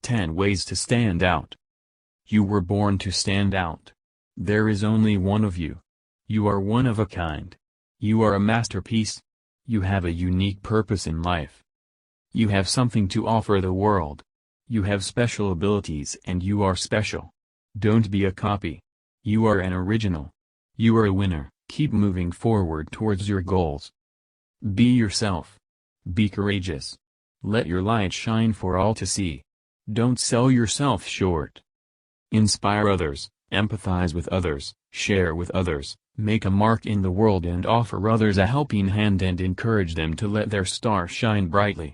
10 Ways to Stand Out. You were born to stand out. There is only one of you. You are one of a kind. You are a masterpiece. You have a unique purpose in life. You have something to offer the world. You have special abilities and you are special. Don't be a copy. You are an original. You are a winner. Keep moving forward towards your goals. Be yourself. Be courageous. Let your light shine for all to see. Don't sell yourself short. Inspire others, empathize with others, share with others, make a mark in the world and offer others a helping hand and encourage them to let their star shine brightly.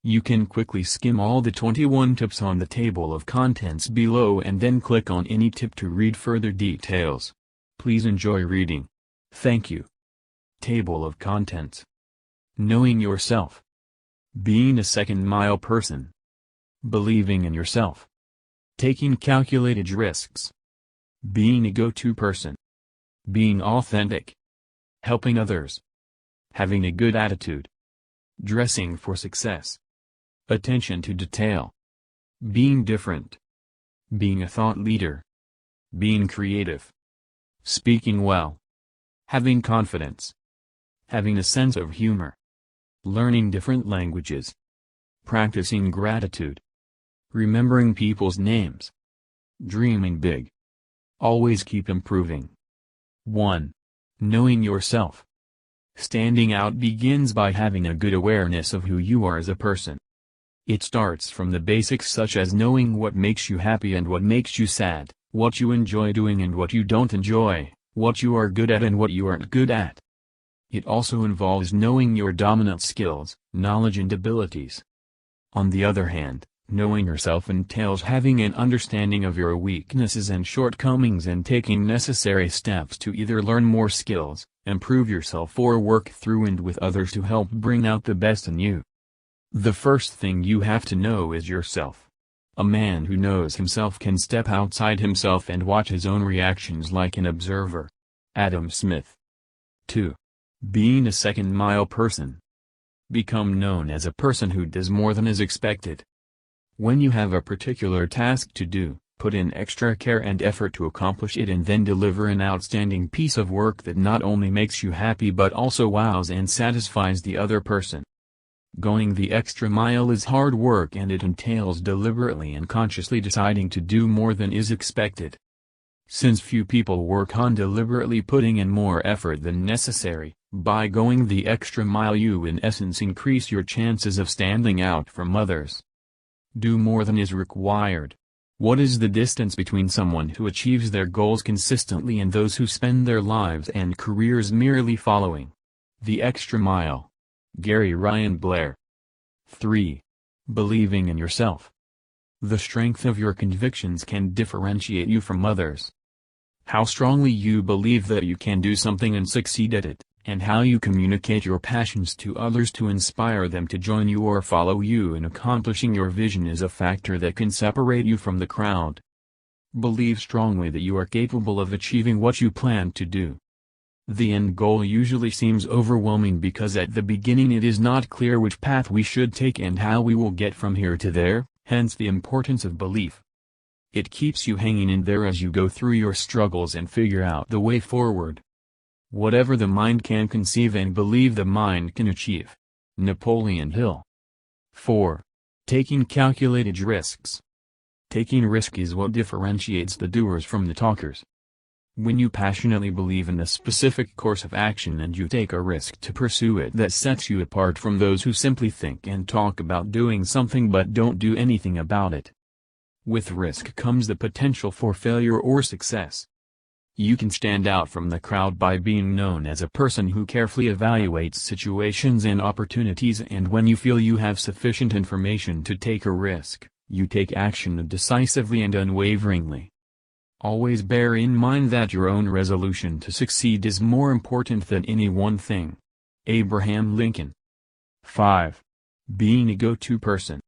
You can quickly skim all the 21 tips on the table of contents below and then click on any tip to read further details. Please enjoy reading. Thank you. Table of Contents. Knowing yourself. Being a second-mile person. Believing in yourself. Taking calculated risks. Being a go-to person. Being authentic. Helping others. Having a good attitude. Dressing for success. Attention to detail. Being different. Being a thought leader. Being creative. Speaking well. Having confidence. Having a sense of humor. Learning different languages. Practicing gratitude. Remembering people's names. Dreaming big. Always keep improving. 1. Knowing yourself. Standing out begins by having a good awareness of who you are as a person. It starts from the basics such as knowing what makes you happy and what makes you sad, what you enjoy doing and what you don't enjoy, what you are good at and what you aren't good at. It also involves knowing your dominant skills, knowledge and abilities. On the other hand, knowing yourself entails having an understanding of your weaknesses and shortcomings and taking necessary steps to either learn more skills, improve yourself or work through and with others to help bring out the best in you. The first thing you have to know is yourself. A man who knows himself can step outside himself and watch his own reactions like an observer. Adam Smith. 2. Being a second-mile person. Become known as a person who does more than is expected. When you have a particular task to do, put in extra care and effort to accomplish it and then deliver an outstanding piece of work that not only makes you happy but also wows and satisfies the other person. Going the extra mile is hard work and it entails deliberately and consciously deciding to do more than is expected. Since few people work on deliberately putting in more effort than necessary, by going the extra mile you in essence increase your chances of standing out from others. Do more than is required. What is the distance between someone who achieves their goals consistently and those who spend their lives and careers merely following the extra mile? Gary Ryan Blair. 3. Believing in yourself. The strength of your convictions can differentiate you from others. How strongly you believe that you can do something and succeed at it, and how you communicate your passions to others to inspire them to join you or follow you in accomplishing your vision is a factor that can separate you from the crowd. Believe strongly that you are capable of achieving what you plan to do. The end goal usually seems overwhelming because at the beginning it is not clear which path we should take and how we will get from here to there, hence the importance of belief. It keeps you hanging in there as you go through your struggles and figure out the way forward. Whatever the mind can conceive and believe the mind can achieve. Napoleon Hill. 4. Taking calculated risks. Taking risk is what differentiates the doers from the talkers. When you passionately believe in a specific course of action and you take a risk to pursue it, that sets you apart from those who simply think and talk about doing something but don't do anything about it. With risk comes the potential for failure or success. You can stand out from the crowd by being known as a person who carefully evaluates situations and opportunities, and when you feel you have sufficient information to take a risk, you take action decisively and unwaveringly. Always bear in mind that your own resolution to succeed is more important than any one thing. Abraham Lincoln. 5. Being a go-to person.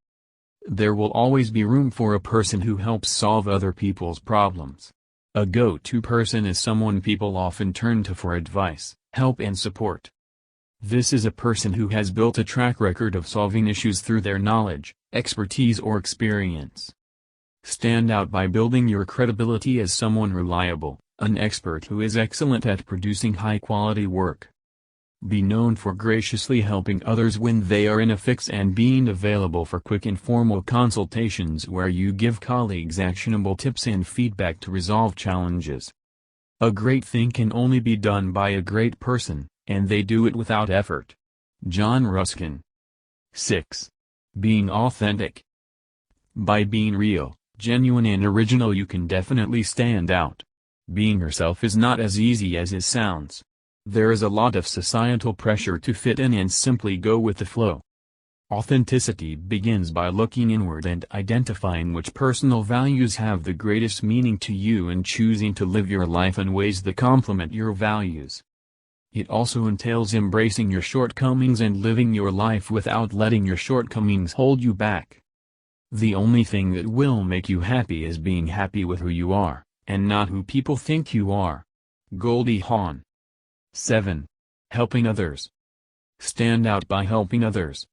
There will always be room for a person who helps solve other people's problems. A go-to person is someone people often turn to for advice, help and support. This is a person who has built a track record of solving issues through their knowledge, expertise or experience. Stand out by building your credibility as someone reliable, an expert who is excellent at producing high-quality work. Be known for graciously helping others when they are in a fix and being available for quick informal consultations where you give colleagues actionable tips and feedback to resolve challenges. A great thing can only be done by a great person, and they do it without effort. John Ruskin. 6. Being authentic. By being real, genuine and original you can definitely stand out. Being yourself is not as easy as it sounds. There is a lot of societal pressure to fit in and simply go with the flow. Authenticity begins by looking inward and identifying which personal values have the greatest meaning to you and choosing to live your life in ways that complement your values. It also entails embracing your shortcomings and living your life without letting your shortcomings hold you back. The only thing that will make you happy is being happy with who you are, and not who people think you are. Goldie Hawn. 7. Helping others. Stand out by helping others.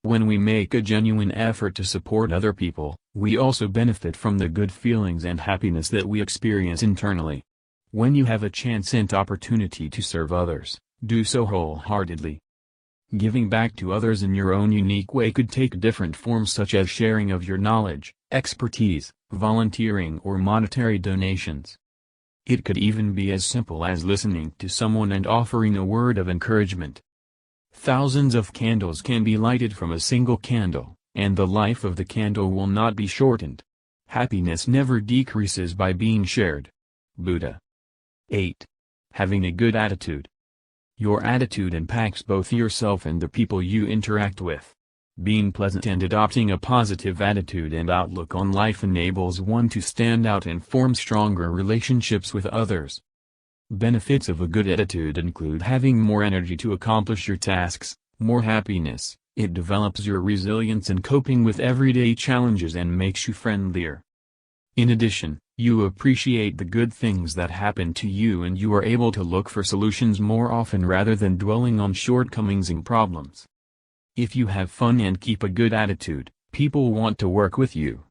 When we make a genuine effort to support other people, we also benefit from the good feelings and happiness that we experience internally. When you have a chance and opportunity to serve others, do so wholeheartedly. Giving back to others in your own unique way could take different forms such as sharing of your knowledge, expertise, volunteering or monetary donations. It could even be as simple as listening to someone and offering a word of encouragement. Thousands of candles can be lighted from a single candle, and the life of the candle will not be shortened. Happiness never decreases by being shared. Buddha. 8. Having a good attitude. Your attitude impacts both yourself and the people you interact with. Being pleasant and adopting a positive attitude and outlook on life enables one to stand out and form stronger relationships with others. Benefits of a good attitude include having more energy to accomplish your tasks, more happiness, it develops your resilience in coping with everyday challenges and makes you friendlier. In addition, you appreciate the good things that happen to you and you are able to look for solutions more often rather than dwelling on shortcomings and problems. If you have fun and keep a good attitude, people want to work with you.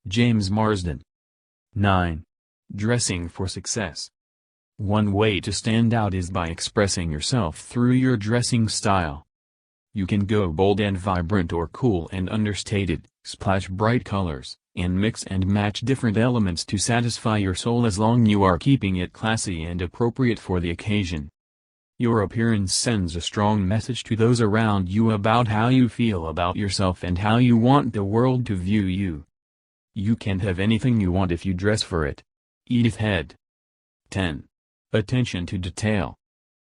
James Marsden. 9. Dressing for success. One way to stand out is by expressing yourself through your dressing style. You can go bold and vibrant or cool and understated, splash bright colors, and mix and match different elements to satisfy your soul as long you are keeping it classy and appropriate for the occasion. Your appearance sends a strong message to those around you about how you feel about yourself and how you want the world to view you. You can have anything you want if you dress for it. Edith Head. 10. Attention to detail.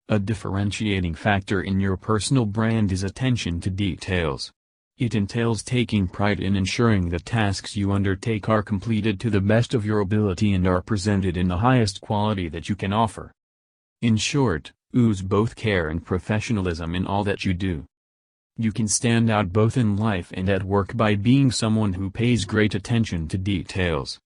A differentiating factor in your personal brand is attention to details. It entails taking pride in ensuring the tasks you undertake are completed to the best of your ability and are presented in the highest quality that you can offer. In short, ooze both care and professionalism in all that you do. You can stand out both in life and at work by being someone who pays great attention to details.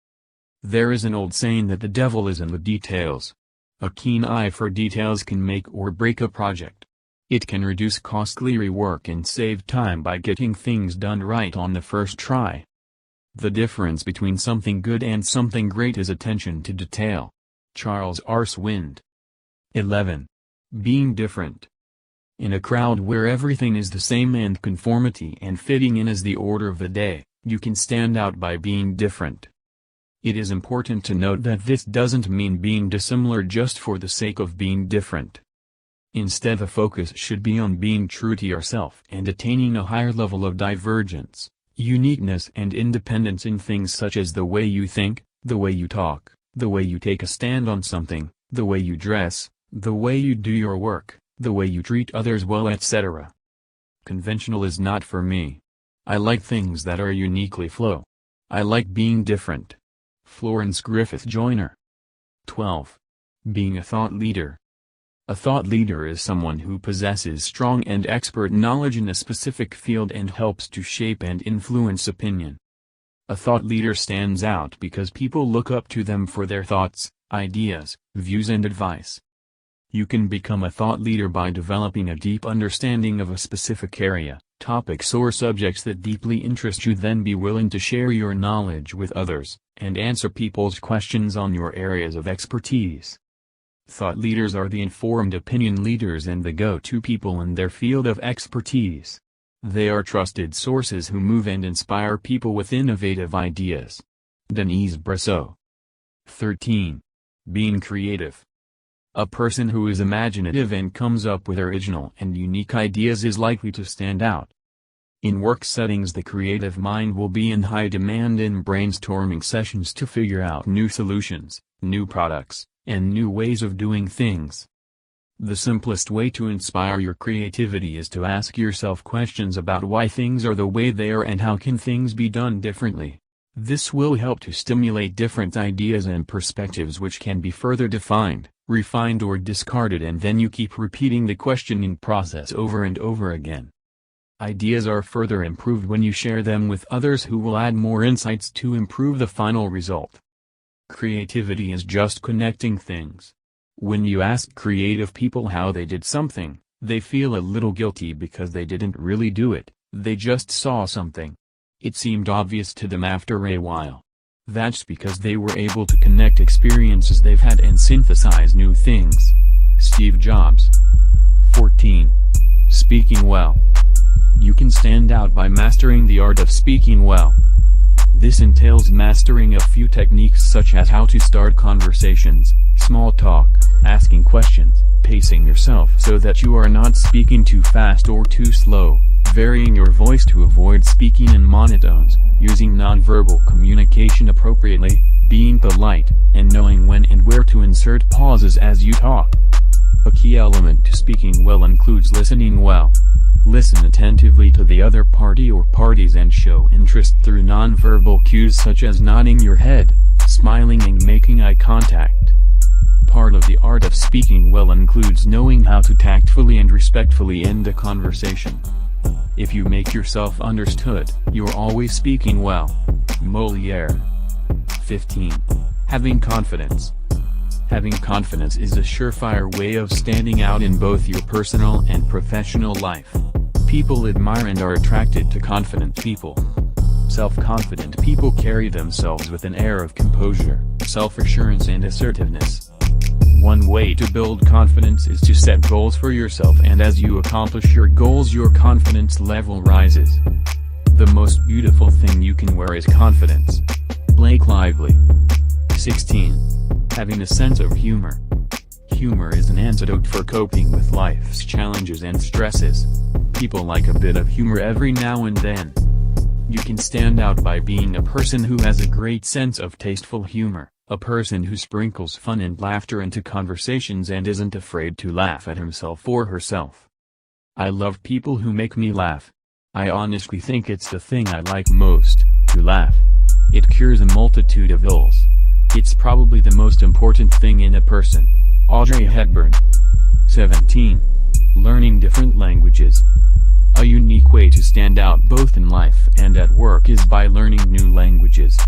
There is an old saying that the devil is in the details. A keen eye for details can make or break a project. It can reduce costly rework and save time by getting things done right on the first try. The difference between something good and something great is attention to detail. Charles R. Swindt. 11. Being different. In a crowd where everything is the same and conformity and fitting in is the order of the day, you can stand out by being different. It is important to note that this doesn't mean being dissimilar just for the sake of being different. Instead, the focus should be on being true to yourself and attaining a higher level of divergence, uniqueness and independence in things such as the way you think, the way you talk, the way you take a stand on something, the way you dress, the way you do your work, the way you treat others well, etc. Conventional is not for me. I like things that are uniquely flow. I like being different. Florence Griffith Joyner. 12. Being a thought leader. A thought leader is someone who possesses strong and expert knowledge in a specific field and helps to shape and influence opinion. A thought leader stands out because people look up to them for their thoughts, ideas, views and advice. You can become a thought leader by developing a deep understanding of a specific area, topics or subjects that deeply interest you. Then be willing to share your knowledge with others, and answer people's questions on your areas of expertise. Thought leaders are the informed opinion leaders and the go-to people in their field of expertise. They are trusted sources who move and inspire people with innovative ideas. Denise Bressot. 13. Being creative. A person who is imaginative and comes up with original and unique ideas is likely to stand out. In work settings, the creative mind will be in high demand in brainstorming sessions to figure out new solutions, new products, and new ways of doing things. The simplest way to inspire your creativity is to ask yourself questions about why things are the way they are and how can things be done differently. This will help to stimulate different ideas and perspectives which can be further defined, refined or discarded, and then you keep repeating the questioning process over and over again. Ideas are further improved when you share them with others who will add more insights to improve the final result. Creativity is just connecting things. When you ask creative people how they did something, they feel a little guilty because they didn't really do it, they just saw something. It seemed obvious to them after a while. That's because they were able to connect experiences they've had and synthesize new things. Steve Jobs. 14. Speaking well. You can stand out by mastering the art of speaking well. This entails mastering a few techniques such as how to start conversations, small talk, asking questions, pacing yourself so that you are not speaking too fast or too slow, varying your voice to avoid speaking in monotones, using nonverbal communication appropriately, being polite, and knowing when and where to insert pauses as you talk. A key element to speaking well includes listening well. Listen attentively to the other party or parties and show interest through nonverbal cues such as nodding your head, smiling and making eye contact. Part of the art of speaking well includes knowing how to tactfully and respectfully end a conversation. If you make yourself understood, you're always speaking well. Molière. 15. Having confidence. Having confidence is a surefire way of standing out in both your personal and professional life. People admire and are attracted to confident people. Self-confident people carry themselves with an air of composure, self-assurance and assertiveness. One way to build confidence is to set goals for yourself, and as you accomplish your goals, your confidence level rises. The most beautiful thing you can wear is confidence. Blake Lively. 16. Having a sense of humor. Humor is an antidote for coping with life's challenges and stresses. People like a bit of humor every now and then. You can stand out by being a person who has a great sense of tasteful humor, a person who sprinkles fun and laughter into conversations and isn't afraid to laugh at himself or herself. I love people who make me laugh. I honestly think it's the thing I like most, to laugh. It cures a multitude of ills. It's probably the most important thing in a person. Audrey Hepburn. 17. Learning different languages. A unique way to stand out both in life and at work is by learning new languages.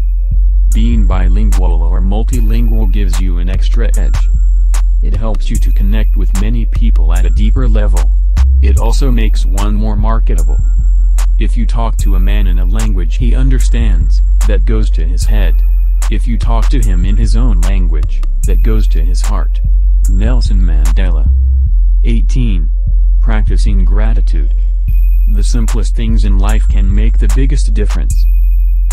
Being bilingual or multilingual gives you an extra edge. It helps you to connect with many people at a deeper level. It also makes one more marketable. If you talk to a man in a language he understands, that goes to his head. If you talk to him in his own language, that goes to his heart. Nelson Mandela. 18. Practicing gratitude. The simplest things in life can make the biggest difference.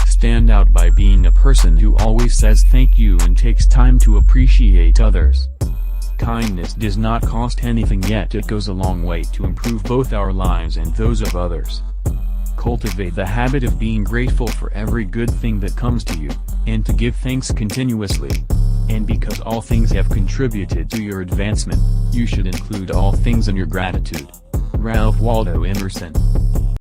Stand out by being a person who always says thank you and takes time to appreciate others. Kindness does not cost anything, yet it goes a long way to improve both our lives and those of others. Cultivate the habit of being grateful for every good thing that comes to you, and to give thanks continuously. And because all things have contributed to your advancement, you should include all things in your gratitude. Ralph Waldo Emerson.